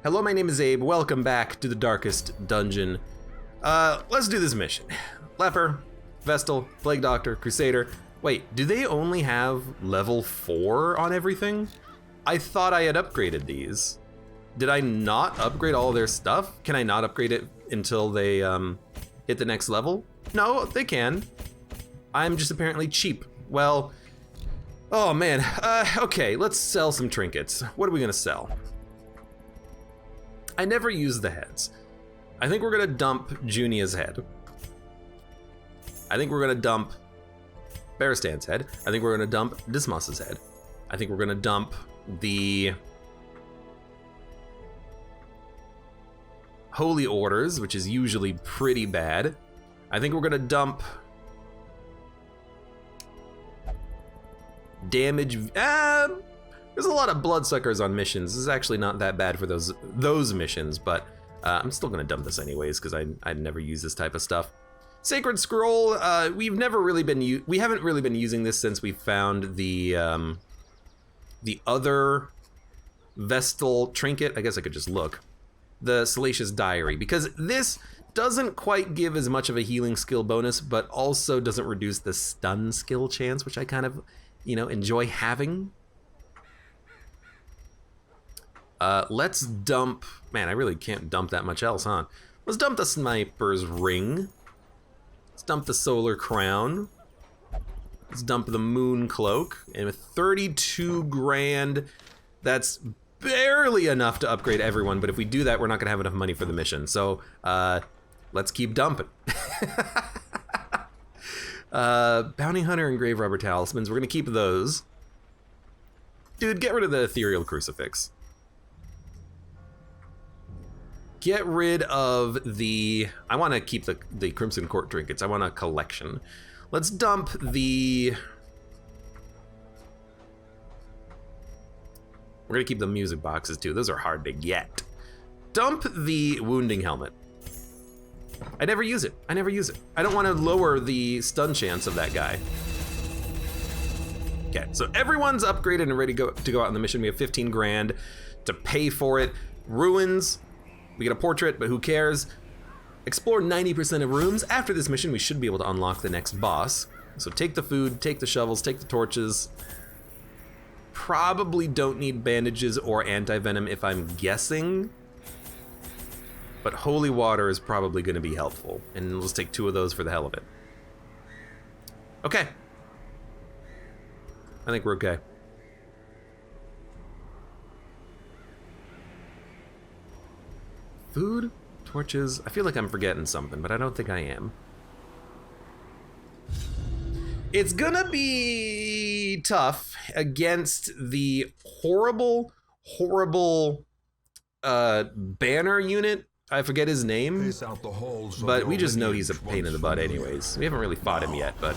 Hello, my name is Abe. Welcome back to the darkest dungeon. Let's do this mission. Leper, Vestal, Plague Doctor, Crusader. Wait, do they only have level 4 on everything? I thought I had upgraded these. Did I not upgrade all their stuff? Can I not upgrade it until they hit the next level? No, they can. I'm just apparently cheap. Well, oh man. Okay, let's sell some trinkets. What are we gonna sell? I never use the heads. I think we're gonna dump Junia's head. I think we're gonna dump Barastan's head. I think we're gonna dump Dismas's head. I think we're gonna dump the Holy Orders, which is usually pretty bad. I think we're gonna dump damage. There's a lot of bloodsuckers on missions. This is actually not that bad for those missions, but I'm still gonna dump this anyways because I'd never use this type of stuff. Sacred Scroll. We haven't really been using this since we found the other Vestal trinket. I guess I could just look. The Salacious Diary, because this doesn't quite give as much of a healing skill bonus, but also doesn't reduce the stun skill chance, which I kind of, enjoy having. Let's dump, man, I really can't dump that much else, huh? Let's dump the Sniper's Ring. Let's dump the Solar Crown. Let's dump the Moon Cloak. And with 32 grand, that's barely enough to upgrade everyone, but if we do that, we're not gonna have enough money for the mission. So, let's keep dumping. Bounty Hunter and Grave Robber Talismans, we're gonna keep those. Dude, get rid of the Ethereal Crucifix. Get rid of the, I wanna keep the Crimson Court trinkets. I want a collection. Let's dump the, we're gonna keep the music boxes too. Those are hard to get. Dump the Wounding Helmet. I never use it. I don't want to lower the stun chance of that guy. Okay, so everyone's upgraded and ready to go out on the mission. We have 15 grand to pay for it. Ruins, we get a portrait, but who cares? Explore 90% of rooms. After this mission, we should be able to unlock the next boss. So take the food, take the shovels, take the torches. Probably don't need bandages or anti-venom if I'm guessing. But holy water is probably gonna be helpful. And let's take 2 of those for the hell of it. Okay. I think we're okay. Food, torches, I feel like I'm forgetting something, but I don't think I am. It's gonna be tough against the horrible banner unit. I forget his name, but we just know he's a pain in the butt anyways. We haven't really fought him yet, but...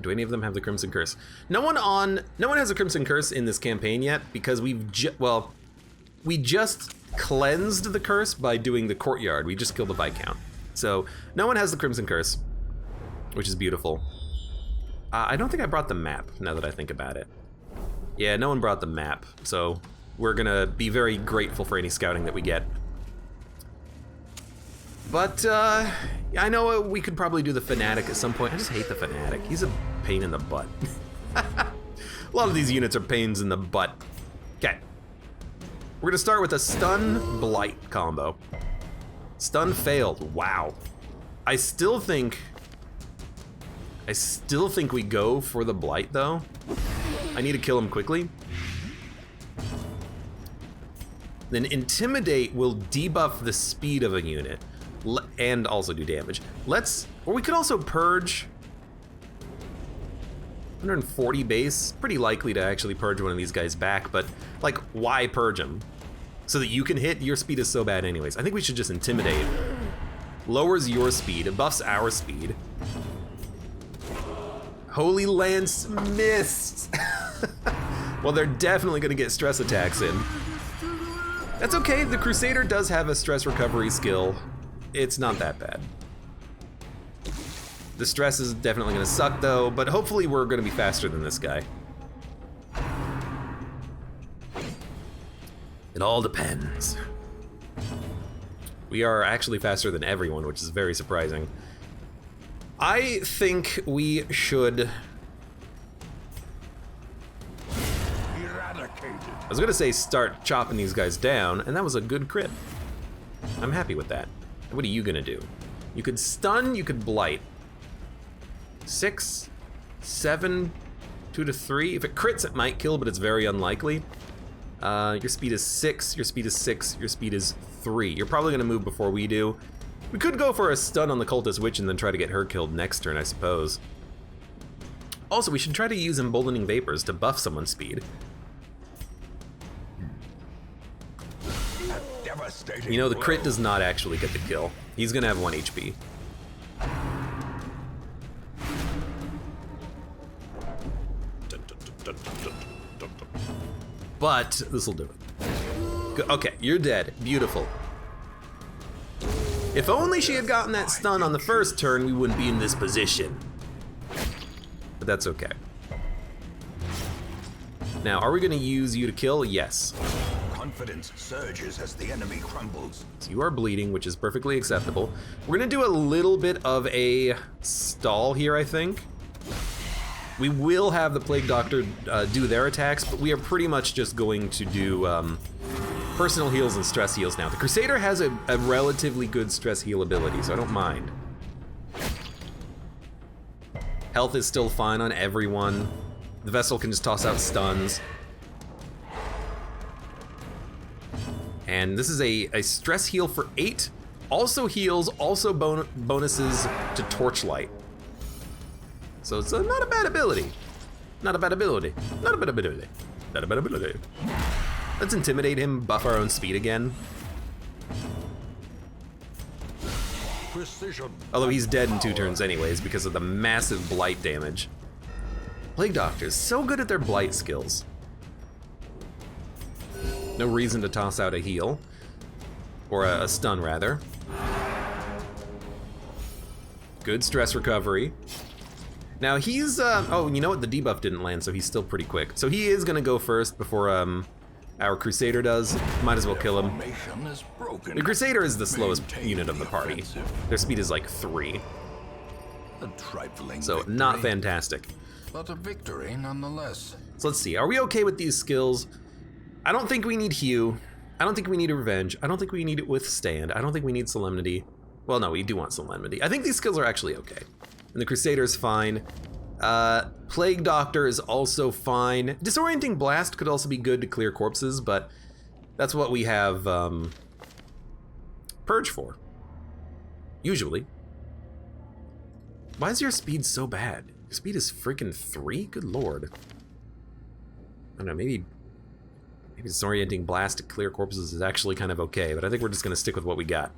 Do any of them have the Crimson Curse? No one has a Crimson Curse in this campaign yet, because we just cleansed the curse by doing the courtyard. We just killed the Viscount. So no one has the Crimson Curse, which is beautiful. I don't think I brought the map, now that I think about it. Yeah, no one brought the map, so we're gonna be very grateful for any scouting that we get. But, I know we could probably do the Fanatic at some point. I just hate the Fanatic. He's a pain in the butt. A lot of these units are pains in the butt. Okay. We're gonna start with a Stun Blight combo. Stun failed, wow. I still think we go for the Blight though. I need to kill him quickly. Then Intimidate will debuff the speed of a unit and also do damage. Or we could also Purge. 140 base, pretty likely to actually purge one of these guys back, but like, why purge him? So that you can hit, your speed is so bad anyways. I think we should just Intimidate. Lowers your speed, it buffs our speed. Holy Lance missed. Well, they're definitely gonna get stress attacks in. That's okay, the Crusader does have a stress recovery skill. It's not that bad. The stress is definitely gonna suck though, but hopefully we're gonna be faster than this guy. It all depends. We are actually faster than everyone, which is very surprising. I think we should... I was gonna say start chopping these guys down, and that was a good crit. I'm happy with that. What are you gonna do? You could stun, you could blight. 6, 7, 2 to 3. If it crits, it might kill, but it's very unlikely. Your speed is 6, your speed is 6, your speed is 3. You're probably gonna move before we do. We could go for a stun on the Cultist Witch and then try to get her killed next turn, I suppose. Also, we should try to use Emboldening Vapors to buff someone's speed. You know, the crit does not actually get the kill. He's gonna have 1 HP. But this'll do it. Okay, you're dead. Beautiful. If only she had gotten that stun on the first turn, we wouldn't be in this position. But that's okay. Now, are we gonna use you to kill? Yes. Confidence surges as the enemy crumbles. So you are bleeding, which is perfectly acceptable. We're gonna do a little bit of a stall here, I think. We will have the Plague Doctor do their attacks, but we are pretty much just going to do personal heals and stress heals now. The Crusader has a relatively good stress heal ability, so I don't mind. Health is still fine on everyone. The Vessel can just toss out stuns. And this is a stress heal for 8. Also heals, also bonuses to Torchlight. So it's not a bad ability. Not a bad ability. Not a bad ability. Not a bad ability. Let's intimidate him, buff our own speed again. Precision. Although he's dead in 2 turns anyways because of the massive blight damage. Plague Doctors, so good at their blight skills. No reason to toss out a heal. Or a stun, rather. Good stress recovery. Now he's, oh, you know what? The debuff didn't land, so he's still pretty quick. So he is gonna go first before our Crusader does. Might as well kill him. The Crusader is the slowest unit of the party. Their speed is like 3. So not fantastic. But a victory nonetheless. So let's see, are we okay with these skills? I don't think we need Hew. I don't think we need a Revenge. I don't think we need Withstand. I don't think we need Solemnity. Well, no, we do want Solemnity. I think these skills are actually okay. And the Crusader's fine. Plague Doctor is also fine. Disorienting Blast could also be good to clear corpses, but that's what we have Purge for. Usually. Why is your speed so bad? Your speed is freaking 3? Good lord. I don't know, maybe Disorienting Blast to clear corpses is actually kind of okay, but I think we're just gonna stick with what we got.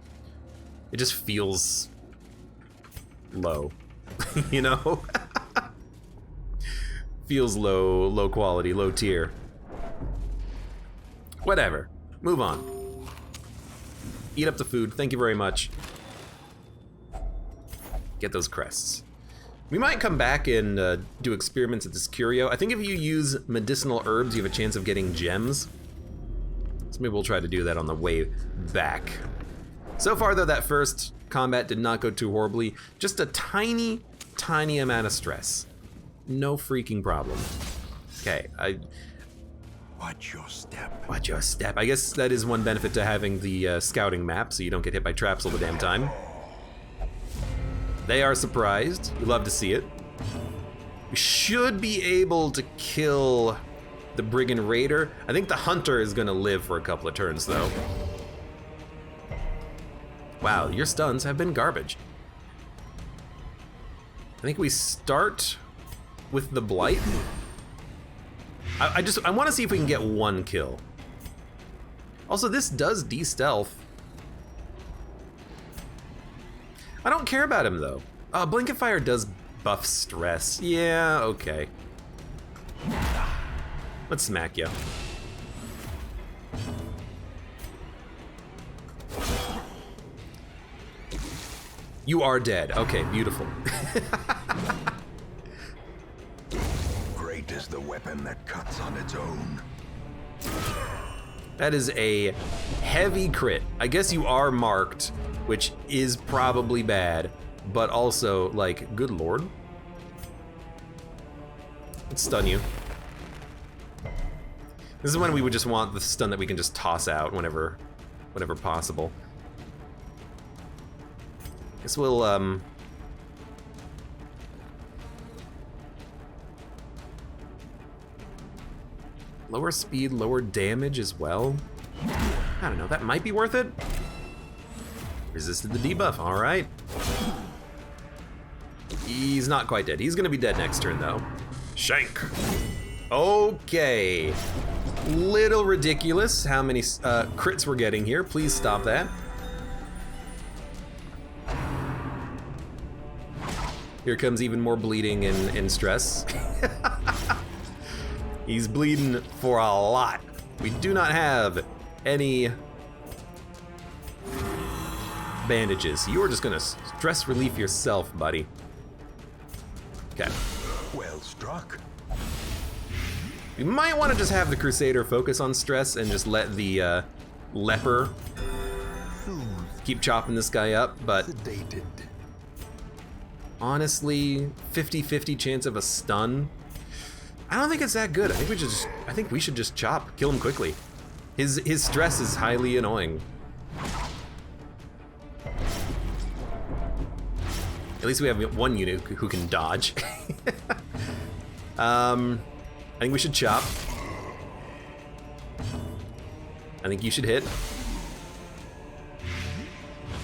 It just feels low, you know? Feels low quality, low tier. Whatever, move on. Eat up the food, thank you very much. Get those crests. We might come back and do experiments at this curio. I think if you use medicinal herbs, you have a chance of getting gems. So maybe we'll try to do that on the way back. So far though, that first combat did not go too horribly. Just a tiny amount of stress. No freaking problem. Okay, Watch your step. Watch your step. I guess that is one benefit to having the scouting map, so you don't get hit by traps all the damn time. They are surprised. We love to see it. We should be able to kill the Brigand Raider. I think the Hunter is gonna live for a couple of turns though. Wow, your stuns have been garbage. I think we start with the Blight. I want to see if we can get 1 kill. Also, this does de-stealth. I don't care about him though. Blanket Fire does buff stress. Yeah, okay. Let's smack you. You are dead. Okay, beautiful. Great is the weapon that cuts on its own. That is a heavy crit. I guess you are marked, which is probably bad, but also, like, good lord. Let's stun you. This is when we would just want the stun that we can just toss out whenever possible. Guess we'll, lower speed, lower damage as well. I don't know, that might be worth it. Resisted the debuff, all right. He's not quite dead. He's gonna be dead next turn though. Shank. Okay. Little ridiculous how many crits we're getting here. Please stop that. Here comes even more bleeding and stress. He's bleeding for a lot. We do not have any bandages. You are just gonna stress relief yourself, buddy. Okay. Well struck. We might want to just have the Crusader focus on stress and just let the leper keep chopping this guy up, but Sedated. honestly, 50-50 chance of a stun. I don't think it's that good. I think we should just chop, kill him quickly. His stress is highly annoying. At least we have one unit who can dodge. I think we should chop. I think you should hit.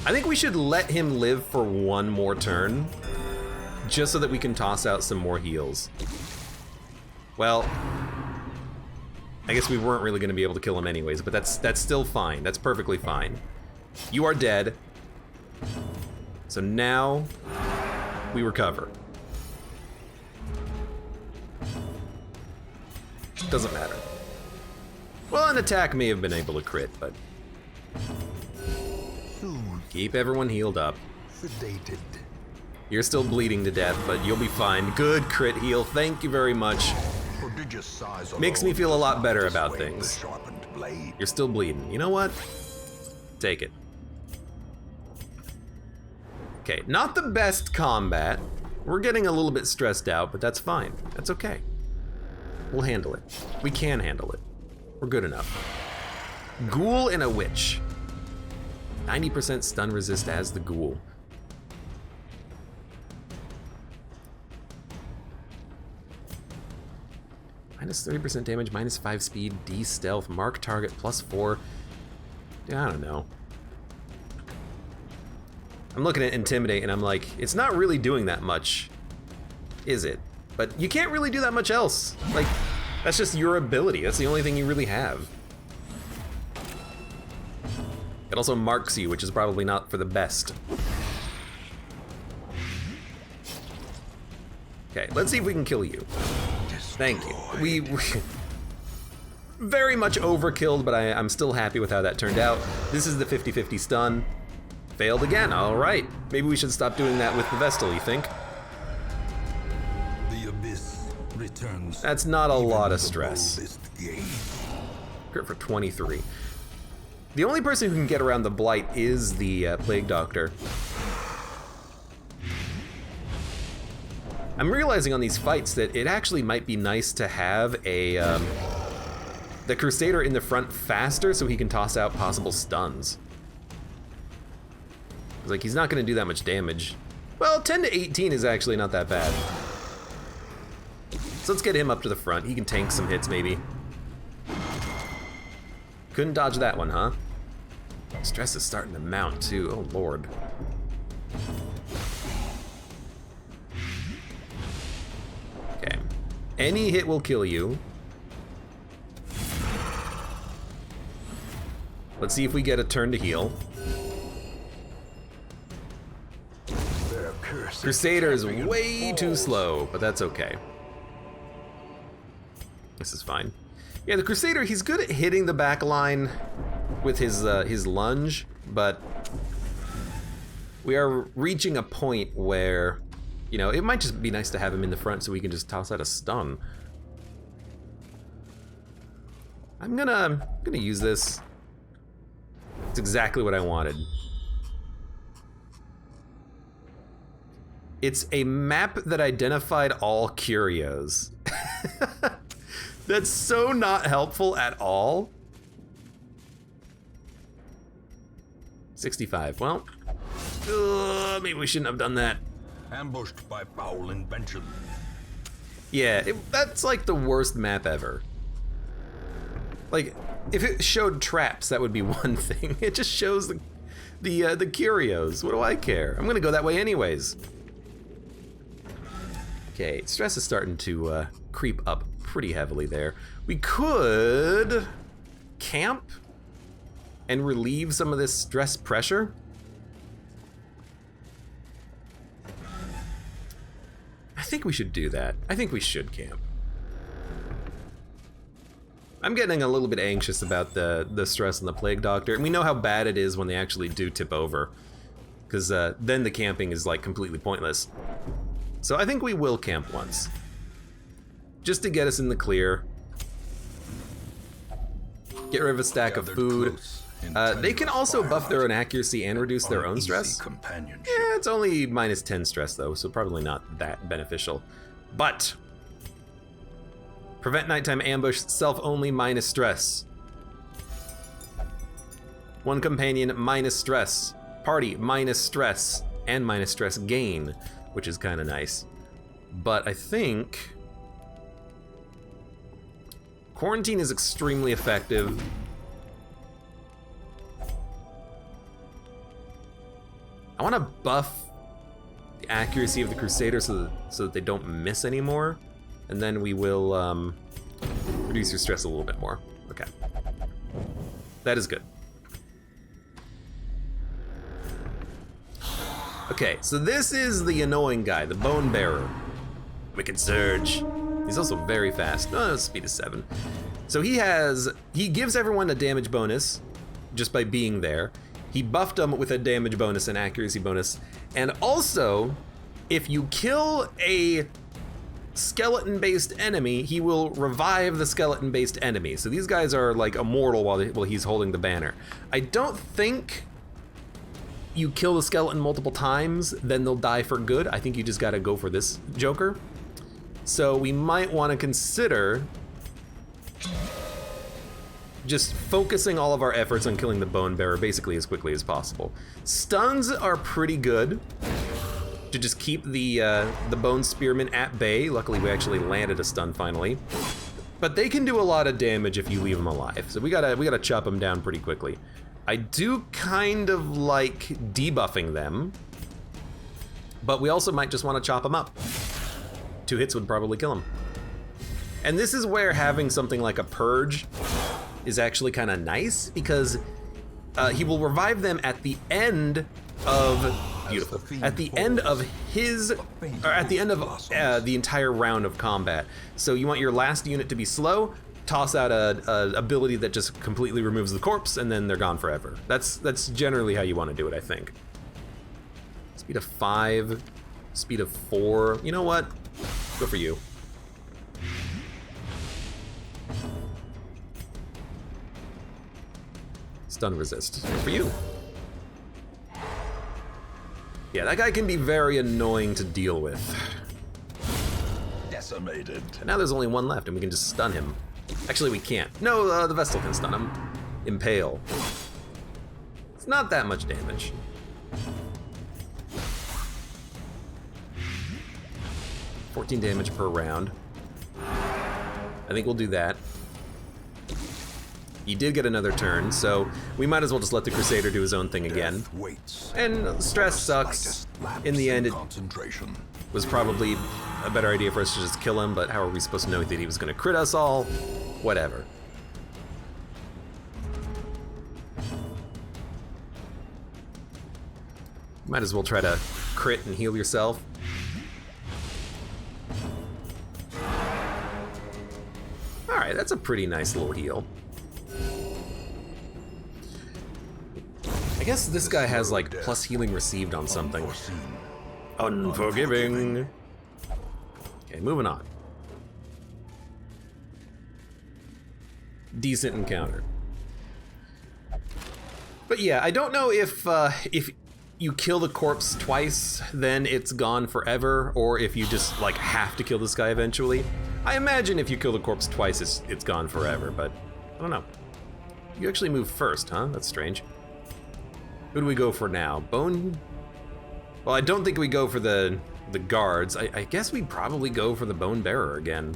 I think we should let him live for one more turn, just so that we can toss out some more heals. Well, I guess we weren't really gonna be able to kill him anyways, but that's still fine. That's perfectly fine. You are dead. So now we recover. Doesn't matter. Well, an attack may have been able to crit, but keep everyone healed up. Sedated. You're still bleeding to death, but you'll be fine. Good crit heal. Thank you very much. Prodigious size Makes me alone feel a does lot not better about dissuade things. the sharpened blade. You're still bleeding. You know what? Take it. Okay, not the best combat. We're getting a little bit stressed out, but that's fine. That's okay. We'll handle it. We can handle it. We're good enough. Ghoul and a witch. 90% stun resist as the ghoul. Minus 30% damage, minus 5 speed, D stealth, mark target, +4. I don't know. I'm looking at Intimidate and I'm like, it's not really doing that much, is it? But you can't really do that much else. Like, that's just your ability. That's the only thing you really have. It also marks you, which is probably not for the best. Okay, let's see if we can kill you. Thank you. We very much overkilled, but I'm still happy with how that turned out. This is the 50-50 stun. Failed again, all right. Maybe we should stop doing that with the Vestal, you think? The abyss returns. That's not a lot of the stress. boldest gaze. Crit for 23. The only person who can get around the Blight is the Plague Doctor. I'm realizing on these fights that it actually might be nice to have a the Crusader in the front faster so he can toss out possible stuns. Like, he's not gonna do that much damage. Well, 10 to 18 is actually not that bad. So let's get him up to the front. He can tank some hits, maybe. Couldn't dodge that one, huh? Stress is starting to mount, too. Oh, Lord. Okay. Any hit will kill you. Let's see if we get a turn to heal. Crusader is way too slow, but that's okay. This is fine. Yeah, the Crusader, he's good at hitting the back line with his lunge, but we are reaching a point where, you know, it might just be nice to have him in the front so we can just toss out a stun. I'm gonna use this. It's exactly what I wanted. It's a map that identified all curios. That's so not helpful at all. 65, well, maybe we shouldn't have done that. Ambushed by foul invention. Yeah, that's like the worst map ever. Like, if it showed traps, that would be one thing. It just shows the curios. What do I care? I'm gonna go that way anyways. Okay, stress is starting to creep up pretty heavily there. We could camp and relieve some of this stress pressure. I think we should do that. I think we should camp. I'm getting a little bit anxious about the stress on the Plague Doctor, and we know how bad it is when they actually do tip over, because then the camping is like completely pointless. So I think we will camp once, just to get us in the clear. Get rid of a stack of food. They can also buff their own accuracy and reduce their own stress. Yeah, it's only -10 stress though, so probably not that beneficial. But prevent nighttime ambush, self only minus stress. One companion minus stress. Party minus stress and minus stress gain, which is kind of nice. But I think quarantine is extremely effective. I want to buff the accuracy of the Crusaders so that they don't miss anymore, and then we will reduce your stress a little bit more. Okay, that is good. Okay, so this is the annoying guy, the Bone Bearer. Wicked Surge. He's also very fast. Oh, speed is 7. So he gives everyone a damage bonus just by being there. He buffed them with a damage bonus and accuracy bonus. And also, if you kill a skeleton-based enemy, he will revive the skeleton-based enemy. So these guys are like immortal while he's holding the banner. I don't think you kill the skeleton multiple times, then they'll die for good. I think you just gotta go for this Joker. So we might wanna consider just focusing all of our efforts on killing the Bone Bearer basically as quickly as possible. Stuns are pretty good to just keep the Bone Spearman at bay. Luckily we actually landed a stun finally. But they can do a lot of damage if you leave them alive. So we gotta chop them down pretty quickly. I do kind of like debuffing them, but we also might just want to chop them up. 2 hits would probably kill them. And this is where having something like a Purge is actually kind of nice, because he will revive them at the end of at the end of the entire round of combat. So you want your last unit to be slow, toss out a ability that just completely removes the corpse, and then they're gone forever. That's generally how you want to do it, I think. Speed of 5, speed of 4. You know what? Go for you. Stun resist. Go for you. Yeah, that guy can be very annoying to deal with. Decimated. And now there's only one left, and we can just stun him. Actually, we can't. No, the Vestal can stun him. Impale. It's not that much damage. $14 damage per round. I think we'll do that. He did get another turn, so we might as well just let the Crusader do his own thing again. And stress sucks. In the end, it was probably a better idea for us to just kill him, but how are we supposed to know that he was going to crit us all? Whatever. Might as well try to crit and heal yourself. Alright, that's a pretty nice little heal. I guess this guy has like plus healing received on something. Unforgiving. Okay, moving on. decent encounter. But yeah, I don't know if you kill the corpse twice, then it's gone forever, or if you just like have to kill this guy eventually. I imagine if you kill the corpse twice, it's gone forever, but I don't know. You actually move first, huh? That's strange. Who do we go for now? Bone? Well, I don't think we go for the guards. I guess we'd probably go for the Bone Bearer again.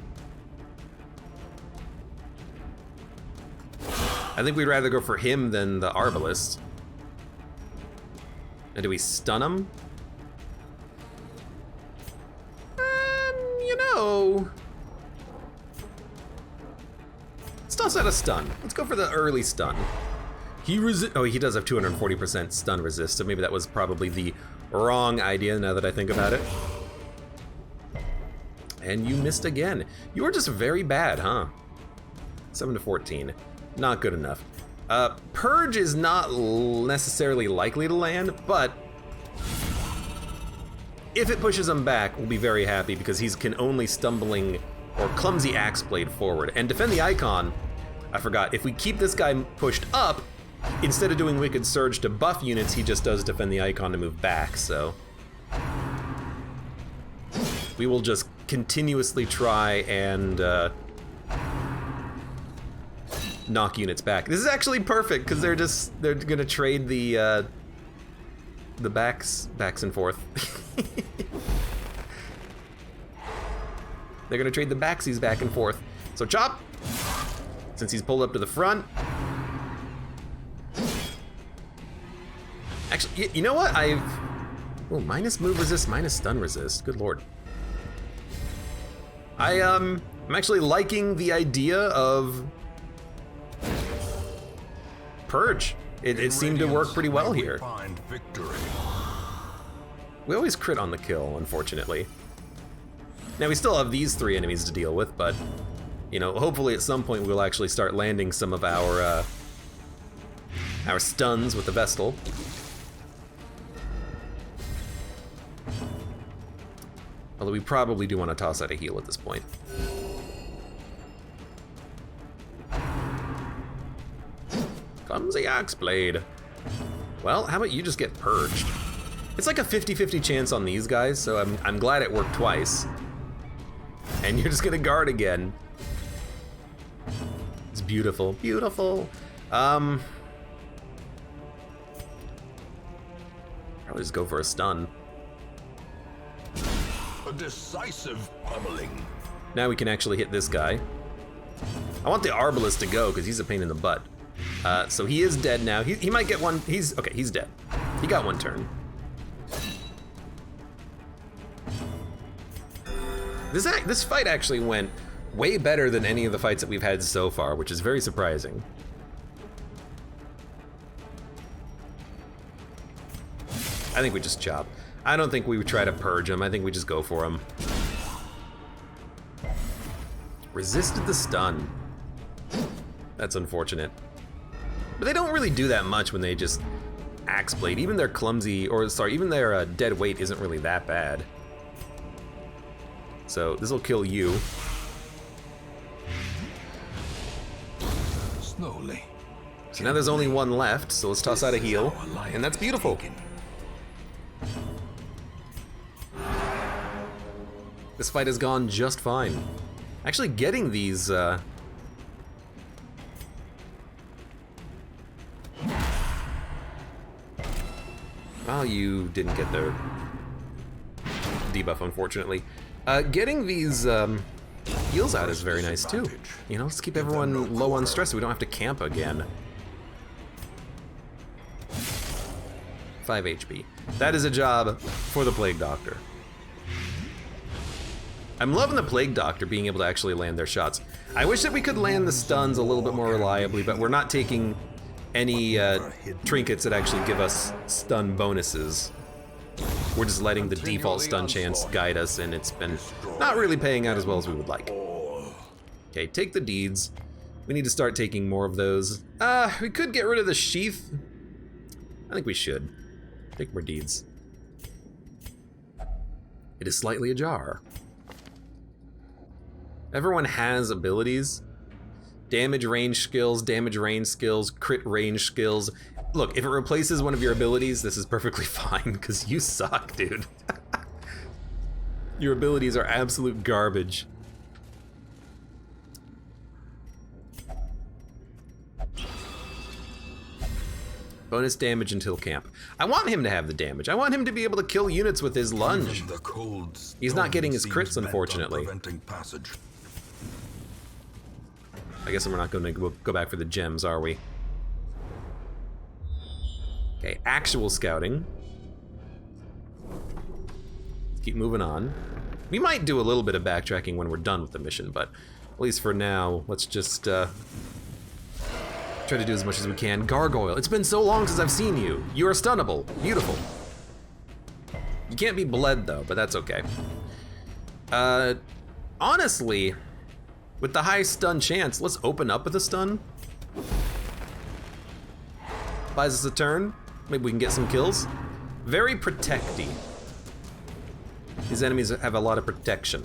I think we'd rather go for him than the Arbalist. And do we stun him? You know... Let's toss out a stun. Let's go for the early stun. He does have 240% stun resist, so maybe that was probably the wrong idea now that I think about it. And you missed again. You were just very bad, huh? 7 to 14. Not good enough. Purge is not necessarily likely to land, but if it pushes him back, we'll be very happy because he can only stumbling or clumsy axe blade forward. And defend the icon, I forgot, if we keep this guy pushed up, instead of doing Wicked Surge to buff units, he just does defend the icon to move back, so we will just continuously try and knock units back. This is actually perfect because they're gonna trade the backs and forth. They're gonna trade the backsies back and forth. So chop, since he's pulled up to the front. Actually, you know what? Minus move resist, minus stun resist. Good lord. I'm actually liking the idea of Purge. It seemed to work pretty well here. We always crit on the kill, unfortunately. Now we still have these 3 enemies to deal with, but you know, hopefully at some point we'll actually start landing some of our stuns with the Vestal. Although we probably do want to toss out a heal at this point. Clumsy axe blade. Well, how about you just get purged? It's like a 50-50 chance on these guys, so I'm glad it worked twice. And you're just gonna guard again. It's beautiful, beautiful. Probably just go for a stun. A decisive pummeling. Now we can actually hit this guy. I want the Arbalist to go because he's a pain in the butt. So he is dead now. He might get one. He's dead. He got one turn. This fight actually went way better than any of the fights that we've had so far, which is very surprising. I think we just chop. I don't think we would try to purge him. I think we just go for him. Resisted the stun. That's unfortunate. But they don't really do that much when they just axe blade. Even their clumsy, or sorry, even their dead weight isn't really that bad. So this will kill you. Slowly. So now there's only one left, so let's toss out a heal. And that's beautiful. This fight has gone just fine. Actually getting these, well, you didn't get the debuff, unfortunately. Getting these heals out is very nice too. You know, let's keep everyone low on stress so we don't have to camp again. 5 HP. That is a job for the Plague Doctor. I'm loving the Plague Doctor being able to actually land their shots. I wish that we could land the stuns a little bit more reliably, but we're not taking any trinkets that actually give us stun bonuses. We're just letting the default stun chance guide us, and it's been not really paying out as well as we would like. Okay, take the deeds. We need to start taking more of those. We could get rid of the sheath. I think we should. Take more deeds. It is slightly ajar. Everyone has abilities. damage range skills, crit range skills. Look, if it replaces one of your abilities, this is perfectly fine, because you suck, dude. Your abilities are absolute garbage. Bonus damage until camp. I want him to have the damage. I want him to be able to kill units with his lunge. He's not getting his crits, unfortunately. I guess we're not going to go back for the gems, are we? Okay, actual scouting. Let's keep moving on. We might do a little bit of backtracking when we're done with the mission, but at least for now, let's just try to do as much as we can. Gargoyle, it's been so long since I've seen you. You are stunnable. Beautiful. You can't be bled though, but that's okay. Honestly, with the high stun chance, let's open up with a stun. Buys us a turn. Maybe we can get some kills. Very protecty. These enemies have a lot of protection.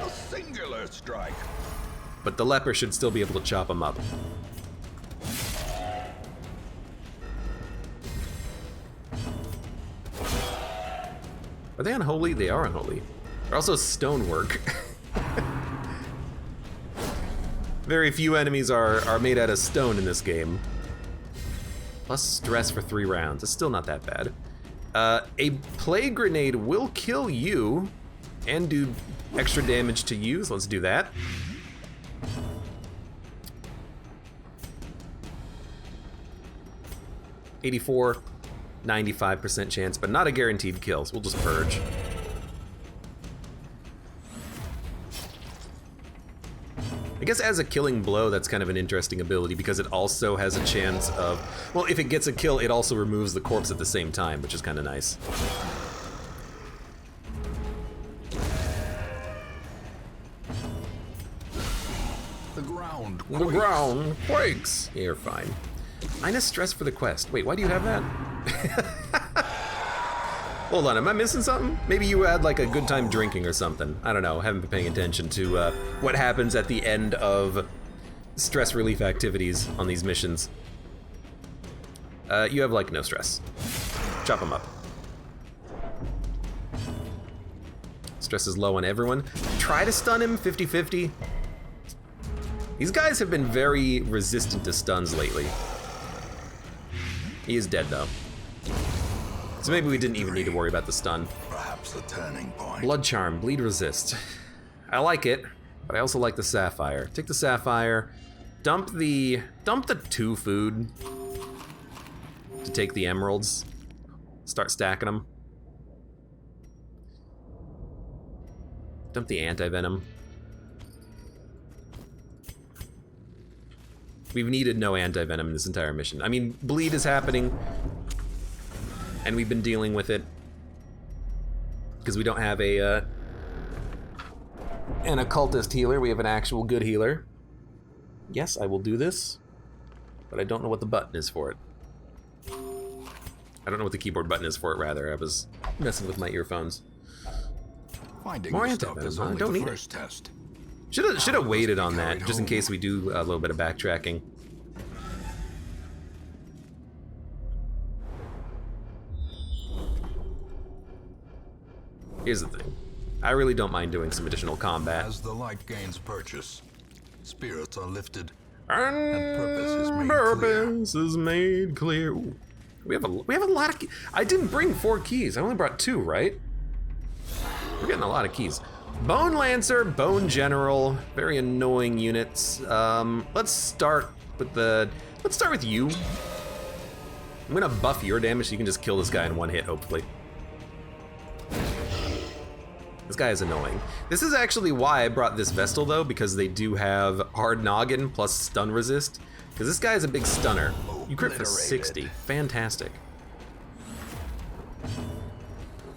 A singular strike. But the leper should still be able to chop them up. Are they unholy? They are unholy. They're also stonework. Very few enemies are made out of stone in this game. Plus stress for 3 rounds. It's still not that bad. A plague grenade will kill you and do extra damage to you, so let's do that. (84) 95% chance, but not a guaranteed kill, so we'll just purge. I guess as a killing blow, that's kind of an interesting ability because it also has a chance of, well, if it gets a kill, it also removes the corpse at the same time, which is kind of nice. The ground quakes. The ground quakes. Yeah, you're fine. Minus stress for the quest. Wait, why do you have that? Hold on, am I missing something? Maybe you had like a good time drinking or something. I don't know, haven't been paying attention to what happens at the end of stress relief activities on these missions. You have like no stress. Chop them up. Stress is low on everyone. Try to stun him, 50-50. These guys have been very resistant to stuns lately. He is dead though. So maybe we didn't even need to worry about the stun. Perhaps the turning point. Blood charm, bleed resist. I like it, but I also like the sapphire. Take the sapphire, dump the 2 food to take the emeralds. Start stacking them. Dump the anti-venom. We've needed no anti-venom in this entire mission. I mean, bleed is happening, and we've been dealing with it because we don't have an occultist healer. We have an actual good healer. Yes, I will do this, but I don't know what the button is for it. I don't know what the keyboard button is for it, rather. I was messing with my earphones. Finding More the stuff anti-venom, is huh? only Don't the need it. first test. Should have waited on that, just in case we do a little bit of backtracking. Here's the thing. I really don't mind doing some additional combat. As the light gains purchase, spirits are lifted, And purpose is made clear. Ooh. We have a lot of keys. I didn't bring 4 keys. I only brought 2, right? We're getting a lot of keys. Bone Lancer, Bone General, very annoying units. Let's start with you. I'm gonna buff your damage so you can just kill this guy in 1 hit, hopefully. This guy is annoying. This is actually why I brought this Vestal though, because they do have Hard Noggin plus stun resist. Because this guy is a big stunner. You crit for 60, fantastic.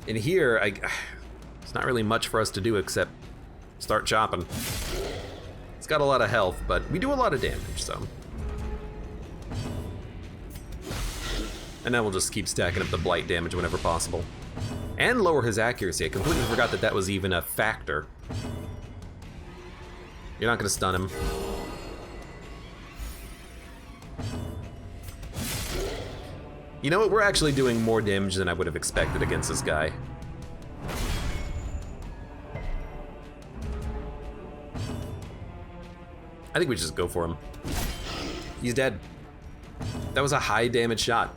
And here, it's not really much for us to do except start chopping. It's got a lot of health, but we do a lot of damage, so. And then we'll just keep stacking up the blight damage whenever possible. And lower his accuracy. I completely forgot that that was even a factor. You're not gonna stun him. You know what? We're actually doing more damage than I would have expected against this guy. I think we just go for him. He's dead. That was a high damage shot.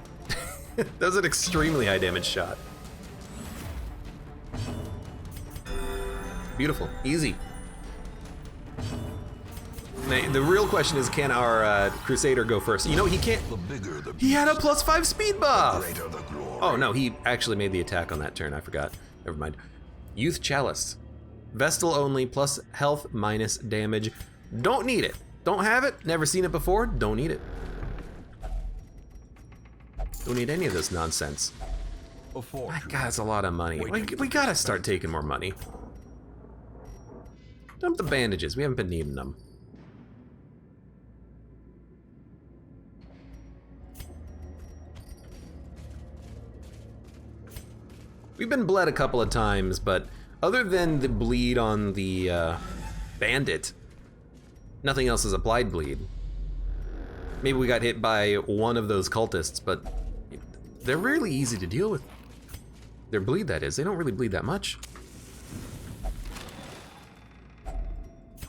That was an extremely high damage shot. Beautiful, easy. Now, the real question is, can our Crusader go first? You know, he can't. He had a +5 speed buff. Oh no, he actually made the attack on that turn. I forgot. Never mind. Youth Chalice. Vestal only, plus health, minus damage. Don't need it. Don't have it. Never seen it before. Don't need it. Don't need any of this nonsense. My God, that's a lot of money. We gotta start taking more money. Dump the bandages. We haven't been needing them. We've been bled a couple of times, but other than the bleed on the bandit, nothing else has applied bleed. Maybe we got hit by one of those cultists, but they're really easy to deal with. Their bleed, that is. They don't really bleed that much.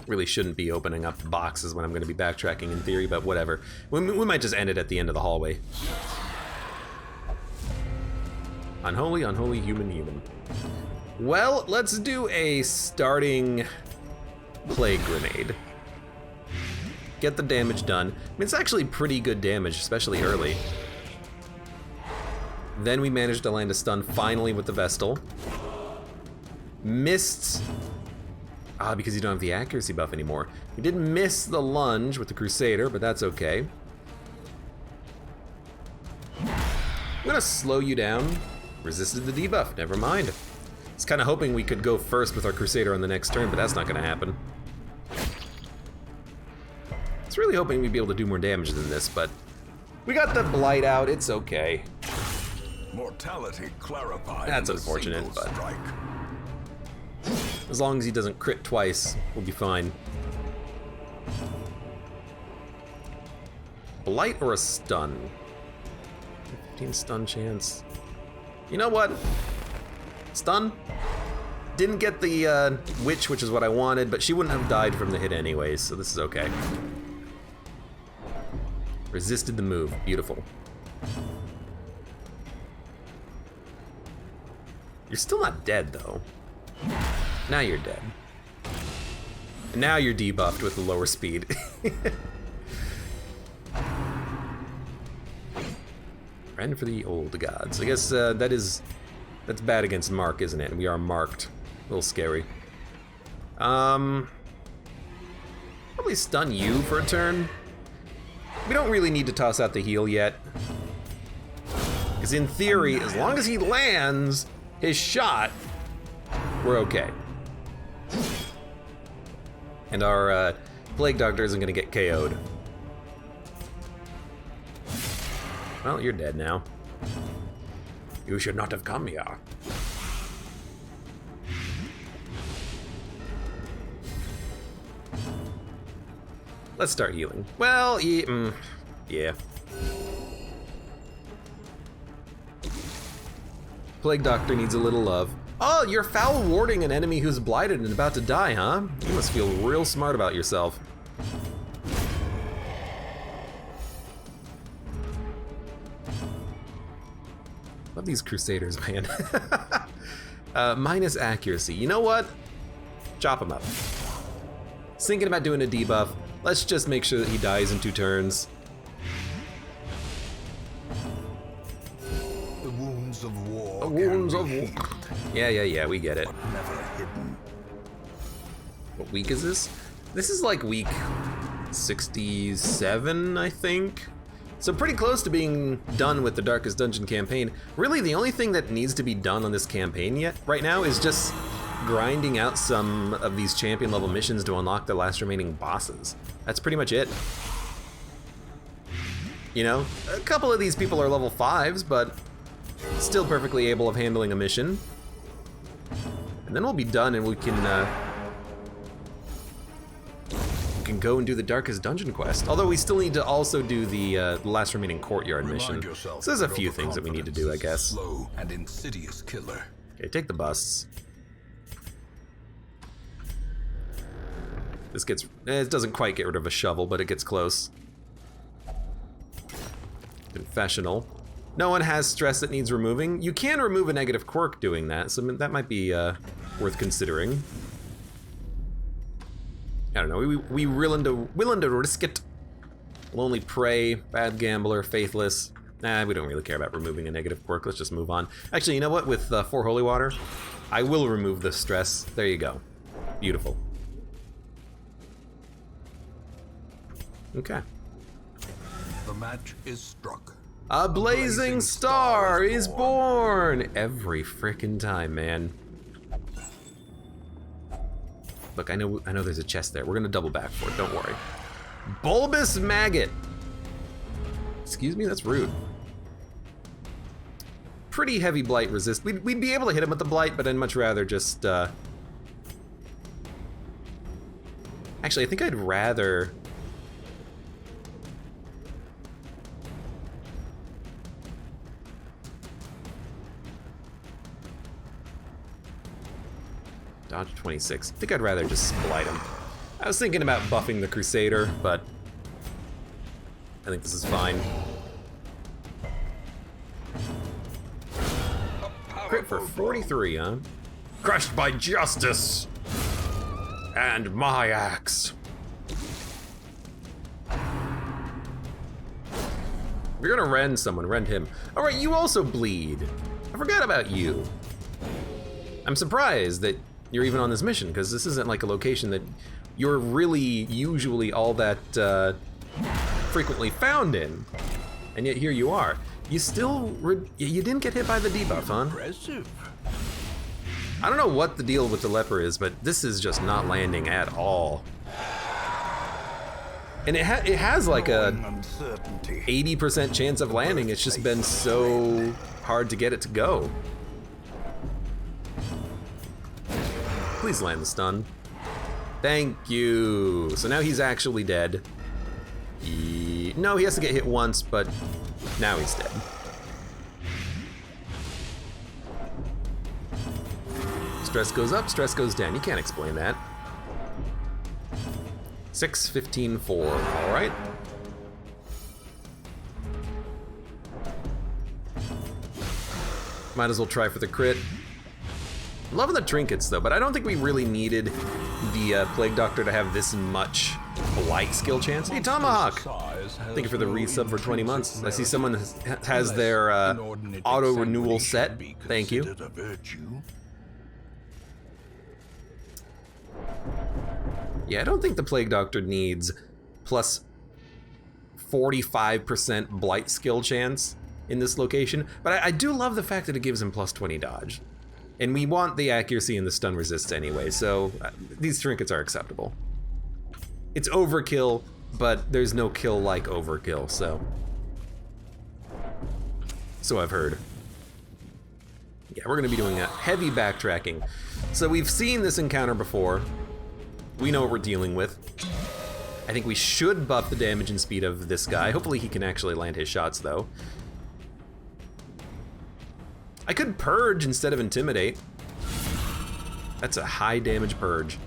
Really shouldn't be opening up boxes when I'm going to be backtracking in theory, but whatever. We might just end it at the end of the hallway. Unholy, unholy, human, human. Well, let's do a starting plague grenade. Get the damage done. I mean, it's actually pretty good damage, especially early. Then we managed to land a stun finally with the Vestal. Missed, because you don't have the accuracy buff anymore. We did miss the lunge with the Crusader, but that's okay. I'm gonna slow you down. Resisted the debuff, never mind. I was kind of hoping we could go first with our Crusader on the next turn, but that's not gonna happen. I was really hoping we'd be able to do more damage than this, but we got the Blight out, it's okay. Mortality clarified. That's unfortunate, but as long as he doesn't crit twice, we'll be fine. Blight or a stun? 15 stun chance. You know what? Stun? Didn't get the witch, which is what I wanted, but she wouldn't have died from the hit anyways, so this is okay. Resisted the move, beautiful. You're still not dead, though. Now you're dead. And now you're debuffed with the lower speed. Friend for the old gods. I guess that's bad against Mark, isn't it? We are marked. A little scary. Probably stun you for a turn. We don't really need to toss out the heal yet. Because in theory, as long as he lands his shot, we're okay. And our Plague Doctor isn't gonna get KO'd. Well, you're dead now. You should not have come here. Let's start healing. Well, yeah. Plague Doctor needs a little love. Oh, you're foul warding an enemy who's blighted and about to die, huh? You must feel real smart about yourself. Love these Crusaders, man. Minus accuracy. You know what? Chop him up. Thinking about doing a debuff. Let's just make sure that he dies in 2 turns. The wounds of war. The wounds of war. Yeah, we get it. Never hidden. What week is this? This is like week 67, I think. So pretty close to being done with the Darkest Dungeon campaign. Really, the only thing that needs to be done on this campaign right now is just grinding out some of these champion level missions to unlock the last remaining bosses. That's pretty much it. You know, a couple of these people are level 5s, but still perfectly able of handling a mission. And then we'll be done and we can can go and do the Darkest Dungeon quest. Although we still need to also do the last remaining courtyard mission. So there's a few things that we need to do, I guess. Slow and insidious killer. Okay, take the busts. This gets, it doesn't quite get rid of a shovel, but it gets close. Confessional. No one has stress that needs removing. You can remove a negative quirk doing that, so that might be worth considering. I don't know, we willing to risk it. Lonely Prey, Bad Gambler, Faithless. Nah, we don't really care about removing a negative quirk. Let's just move on. Actually, you know what? With 4 Holy Water, I will remove the stress. There you go. Beautiful. Okay. The match is struck. A blazing star is born! Every frickin' time, man. Look, I know there's a chest there. We're gonna double back for it, don't worry. Bulbous Maggot! Excuse me, that's rude. Pretty heavy blight resist. We'd be able to hit him with the blight, but I'd much rather just, Actually, I think I'd rather... Dodge 26. I think I'd rather just blight him. I was thinking about buffing the Crusader, but I think this is fine. Crit for 43, huh? Crushed by justice and my axe. We're gonna rend someone, rend him. All right, you also bleed. I forgot about you. I'm surprised that you're even on this mission, because this isn't like a location that you're really usually all that frequently found in. And yet here you are. You still, you didn't get hit by the debuff, huh? Impressive. I don't know what the deal with the leper is, but this is just not landing at all. And it has like a 80% chance of landing. It's just been so hard to get it to go. Please land the stun. Thank you. So now he's actually dead. No, he has to get hit once, but now he's dead. Stress goes up, stress goes down. You can't explain that. 6, 15, 4. All right. Might as well try for the crit. Loving the trinkets though, but I don't think we really needed the Plague Doctor to have this much blight skill chance. Hey, Tomahawk! Thank you for the resub for 20 months. I see someone has their auto renewal set. Thank you. Yeah, I don't think the Plague Doctor needs plus 45% blight skill chance in this location, but I do love the fact that it gives him plus 20 dodge. And we want the accuracy and the stun resist anyway, so these trinkets are acceptable. It's overkill, but there's no kill like overkill, so I've heard. Yeah, we're gonna be doing a heavy backtracking. So we've seen this encounter before. We know what we're dealing with. I think we should buff the damage and speed of this guy. Hopefully he can actually land his shots though. I could purge instead of intimidate. That's a high damage purge.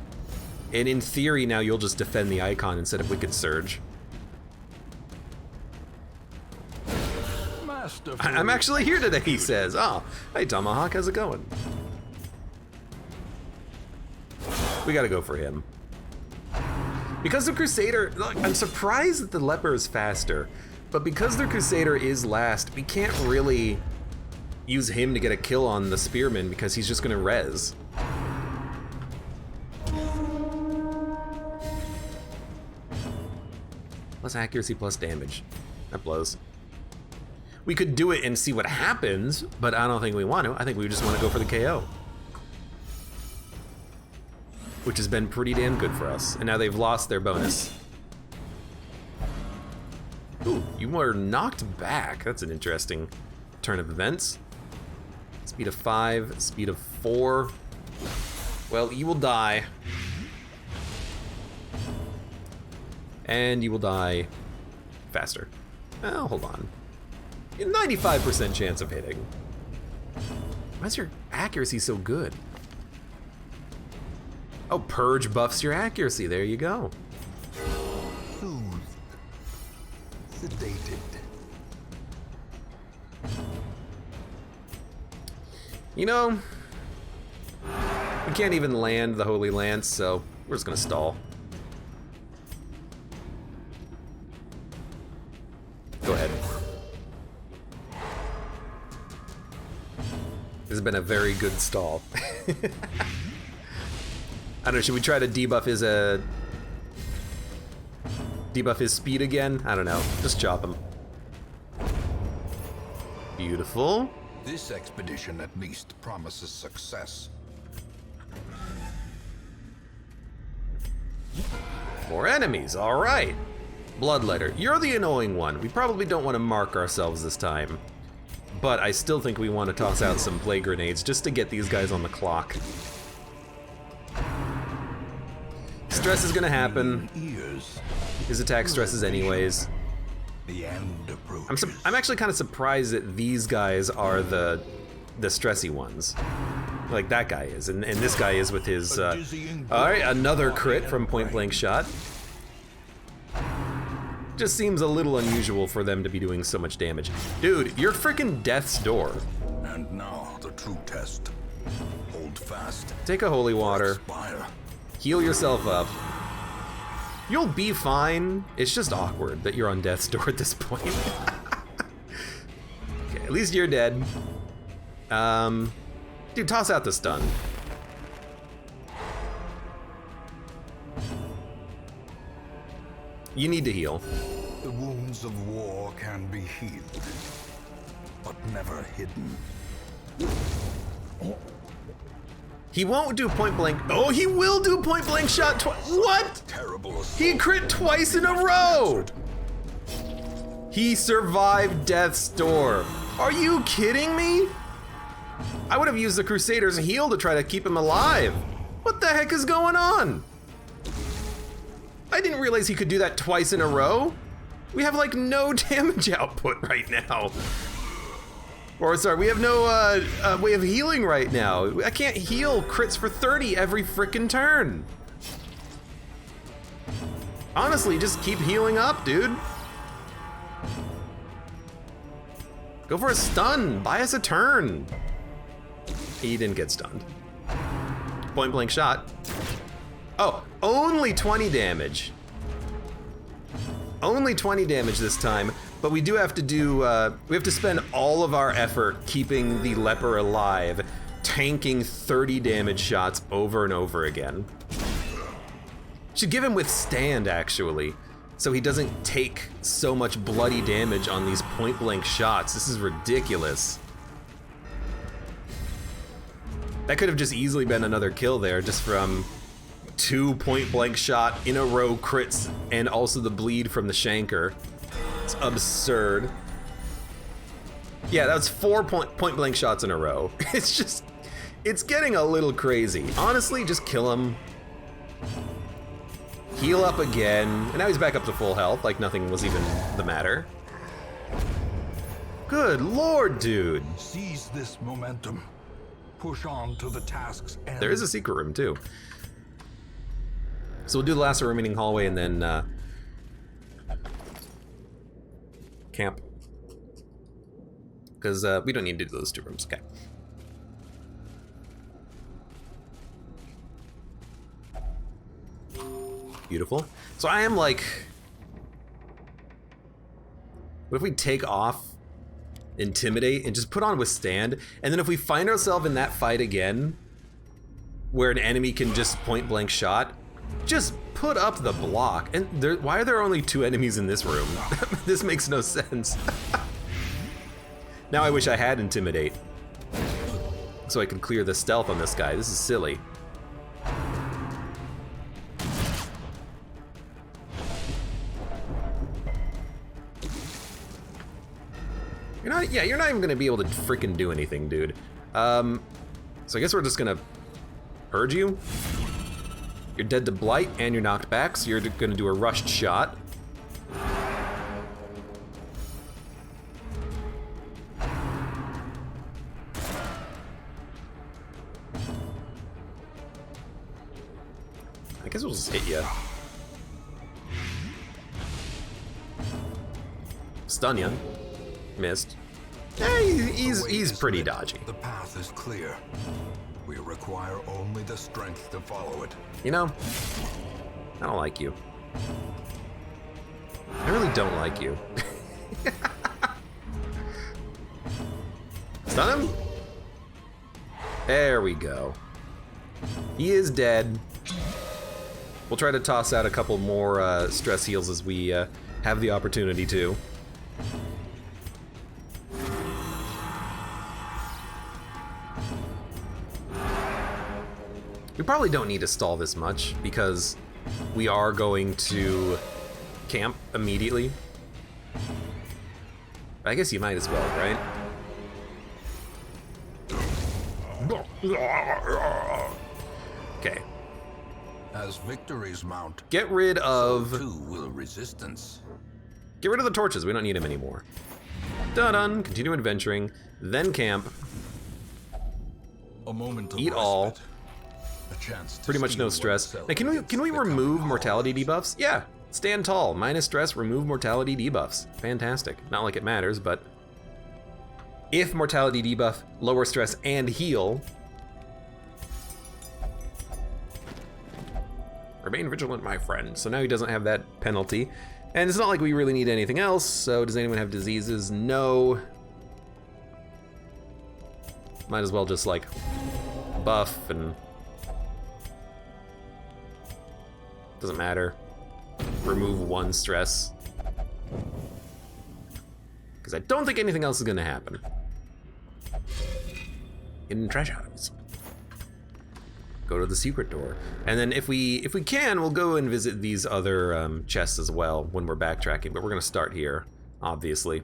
And in theory now you'll just defend the icon instead of Wicked Surge. I'm actually here today, he says. Oh, hey Tomahawk, how's it going? We gotta go for him. Because the Crusader, look, I'm surprised that the Leper is faster, but because the Crusader is last, we can't really use him to get a kill on the Spearman because he's just gonna res. Plus accuracy, plus damage. That blows. We could do it and see what happens, but I don't think we want to. I think we just want to go for the KO. Which has been pretty damn good for us. And now they've lost their bonus. Ooh, you were knocked back. That's an interesting turn of events. Speed of 5, speed of 4. Well, you will die. And you will die faster. Oh, hold on. 95% chance of hitting. Why is your accuracy so good? Oh, Purge buffs your accuracy. There you go. Soothed. Sedated. You know, we can't even land the Holy Lance, so we're just gonna stall. Go ahead. This has been a very good stall. I don't know, should we try to debuff his speed again? I don't know, just chop him. Beautiful. This expedition at least promises success. More enemies, all right. Bloodletter, you're the annoying one. We probably don't want to mark ourselves this time. But I still think we want to toss out some plague grenades just to get these guys on the clock. Stress is gonna happen. His attack stresses anyways. The end approaches. I'm actually kind of surprised that these guys are the stressy ones. Like that guy is, and this guy is with his, all right, another crit from point blank shot. Just seems a little unusual for them to be doing so much damage. Dude, you're freaking death's door. And now the true test. Hold fast. Take a holy water. Expire. Heal yourself up. You'll be fine. It's just awkward that you're on death's door at this point. Okay, at least you're dead. Dude, toss out the stun. You need to heal. The wounds of war can be healed, but never hidden. He won't do point blank. Oh, he will do point blank shot twice. What? Terrible. He crit twice in a row. He survived death's door. Are you kidding me? I would have used the Crusader's heal to try to keep him alive. What the heck is going on? I didn't realize he could do that twice in a row. We have like no damage output right now. Or sorry, we have no way of healing right now. I can't heal crits for 30 every frickin' turn. Honestly, just keep healing up, dude. Go for a stun, buy us a turn. He didn't get stunned. Point blank shot. Oh, only 20 damage. Only 20 damage this time, but we do have to do, we have to spend all of our effort keeping the leper alive, tanking 30 damage shots over and over again. Should give him withstand, actually, so he doesn't take so much bloody damage on these point blank shots. This is ridiculous. That could have just easily been another kill there, just from 2 point blank shot in a row crits and also the bleed from the Shanker. It's absurd. Yeah, that's 4 point blank shots in a row. It's just, it's getting a little crazy. Honestly, just kill him. Heal up again, and now he's back up to full health, like nothing was even the matter. Good lord, dude. Seize this momentum. Push on to the task's end. There is a secret room too. So we'll do the last remaining hallway and then camp. Because we don't need to do those 2 rooms, okay. Beautiful. So I am like, what if we take off Intimidate and just put on Withstand, and then if we find ourselves in that fight again, where an enemy can just point blank shot, just put up the block. And why are there only 2 enemies in this room? This makes no sense. Now I wish I had Intimidate, so I could clear the stealth on this guy. This is silly. You're not even gonna be able to freaking do anything, dude. So I guess we're just gonna purge you. You're dead to blight and you're knocked back, so you're gonna do a rushed shot. I guess we'll just hit you. Stun you. Missed. He's pretty dodgy. The path is clear. We require only the strength to follow it. You know, I don't like you. I really don't like you. Stun him? There we go. He is dead. We'll try to toss out a couple more stress heals as we have the opportunity to. We probably don't need to stall this much because we are going to camp immediately. I guess you might as well, right? Okay. As victories mount, Get rid of... so too will resistance. Get rid of the torches. We don't need them anymore. Dun-dun. Continue adventuring. Then camp. A moment of Eat all. respite. A chance to Pretty much no steel stress. oneself Now, can we against the remove coming mortality horrors. debuffs? Yeah. Stand tall. Minus stress. Remove mortality debuffs. Fantastic. Not like it matters, but if mortality debuff, lower stress, and heal. Remain vigilant, my friend. So now he doesn't have that penalty. And it's not like we really need anything else. So does anyone have diseases? No. Might as well just like buff and doesn't matter. Remove one stress. Because I don't think anything else is gonna happen. Hidden treasures. Go to the secret door. And then if we can, we'll go and visit these other chests as well when we're backtracking, but we're gonna start here, obviously.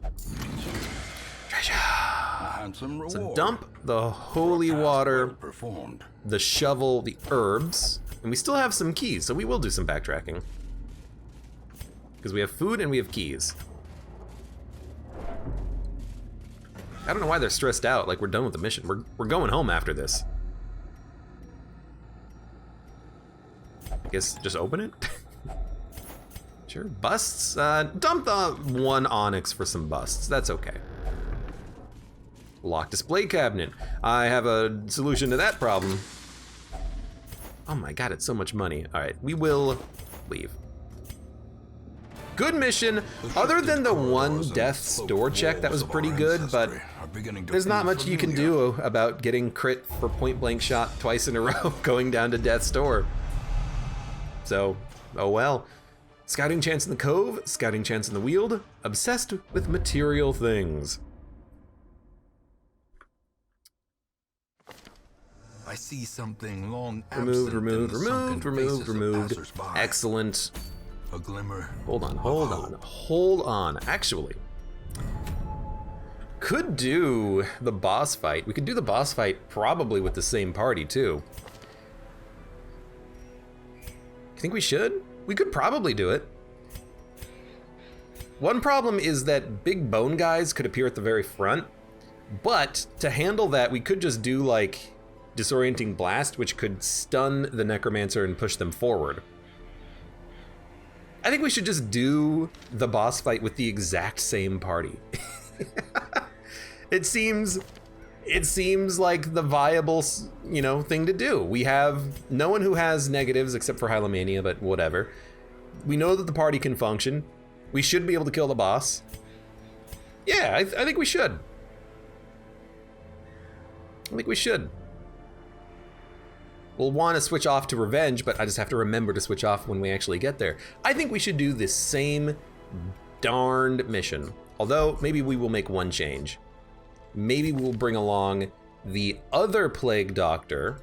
Treasure! Handsome reward. So dump the holy Task water, well performed. the shovel, the herbs, and we still have some keys, so we will do some backtracking. Because we have food and we have keys. I don't know why they're stressed out, like we're done with the mission. We're going home after this. I guess just open it? Sure, busts. Dump the one onyx for some busts, that's okay. Locked display cabinet. I have a solution to that problem. Oh my god, it's so much money. All right, we will leave. Good mission. Other than the one death store check, that was pretty good, but there's not much you can do about getting crit for point blank shot twice in a row going down to death's door. So, oh well. Scouting chance in the cove, scouting chance in the weald, obsessed with material things. I see something long Removed, absent in removed, the sunken removed, faces of removed. passers-by. Excellent. A glimmer. Hold on. Actually, could do the boss fight. We could do the boss fight probably with the same party too. You think we should? We could probably do it. One problem is that big bone guys could appear at the very front, but to handle that, we could just do like disorienting blast, which could stun the necromancer and push them forward. I think we should just do the boss fight with the exact same party. It seems like the viable, thing to do. We have no one who has negatives except for Hylomania, but whatever. We know that the party can function. We should be able to kill the boss. Yeah, I think we should. I think we should. We'll want to switch off to revenge, but I just have to remember to switch off when we actually get there. I think we should do this same darned mission. Although, maybe we will make one change. Maybe we'll bring along the other plague doctor.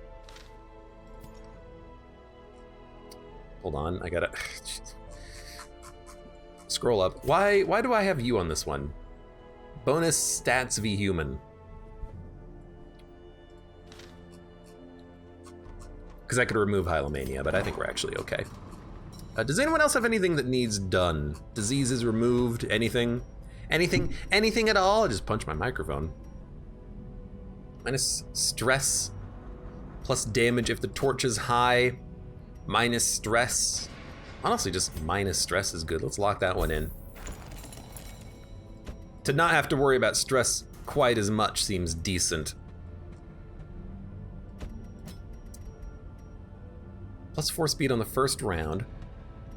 Hold on, I gotta scroll up. Why do I have you on this one? Bonus stats v human. because I could remove Hylomania, but I think we're actually okay. Does anyone else have anything that needs done? Diseases removed? Anything? Anything at all? I just punched my microphone. Minus stress. Plus damage if the torch is high. Minus stress. Honestly, just minus stress is good. Let's lock that one in. To not have to worry about stress quite as much seems decent. Plus 4 speed on the first round.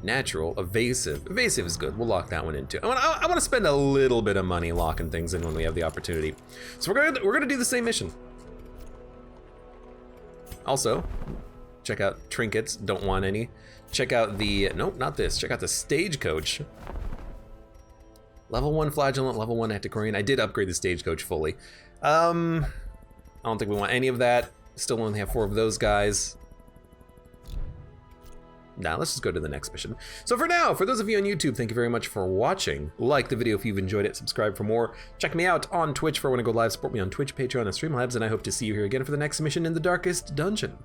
Natural, evasive. Evasive is good. We'll lock that one in too. I want to spend a little bit of money locking things in when we have the opportunity. So we're gonna do the same mission. Also, check out trinkets. Don't want any. Check out the nope, not this. Check out the stagecoach. Level 1 flagellant, level 1 antiquarian. I did upgrade the stagecoach fully. I don't think we want any of that. Still only have 4 of those guys. Now let's just go to the next mission. So for now, for those of you on YouTube, thank you very much for watching. Like the video if you've enjoyed it, subscribe for more. Check me out on Twitch for when I go live, support me on Twitch, Patreon, and Streamlabs, and I hope to see you here again for the next mission in the Darkest Dungeon.